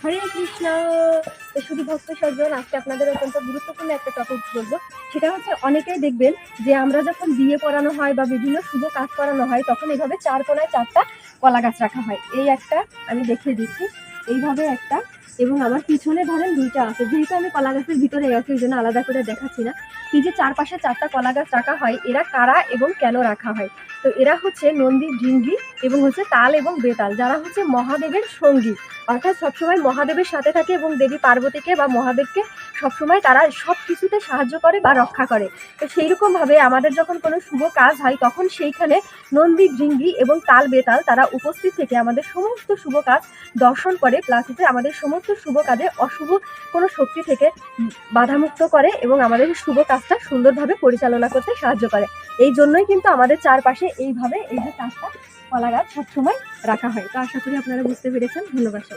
হরে কৃষ্ণ। শুধু ভক্ত সজ্জন, আজকে আপনাদের অত্যন্ত গুরুত্বপূর্ণ একটা টপিক বলবো। সেটা হচ্ছে, অনেকেই দেখবেন যে আমরা যখন বিয়ে পড়ানো হয় বা বিভিন্ন শুভ কাজ করানো হয়, তখন এইভাবে চার কোনায় চারটা কলা গাছ রাখা হয়। এই একটা আমি দেখিয়ে দিচ্ছি, এইভাবে একটা, এবং আমার পিছনে ধরেন দুইটা আছে। যেহেতু আমি কলা গাছের ভিতরে গেছি, ওই জন্য আলাদা করে দেখাচ্ছি না। এই যে চারপাশে চারটা কলা গাছ রাখা হয়, এরা কারা এবং কেন রাখা হয়? তো এরা হচ্ছে নন্দী, ভৃঙ্গি এবং হচ্ছে তাল এবং বেতাল, যারা হচ্ছে মহাদেবের সঙ্গী, অর্থাৎ সবসময় মহাদেবের সাথে থাকে এবং দেবী পার্বতীকে বা মহাদেবকে সবসময় তারা সব কিছুতে সাহায্য করে বা রক্ষা করে। তো সেই রকমভাবে আমাদের যখন কোনো শুভ কাজ হয়, তখন সেইখানে নন্দী, ভৃঙ্গি এবং তাল, বেতাল তারা উপস্থিত থেকে আমাদের সমস্ত শুভ কাজ দর্শন করে, প্লাস হচ্ছে আমাদের সমস্ত শুভ কাজে অশুভ কোনো শক্তি থেকে বাধামুক্ত করে এবং আমাদের শুভ কাজটা সুন্দরভাবে পরিচালনা করতে সাহায্য করে। এই জন্যই কিন্তু আমাদের চারপাশে এইভাবে এই যে চারটা কলা গাছ সবসময় রাখা হয়। তো আশা করি আপনারা বুঝতে পেরেছেন। ধন্যবাদ সবাই।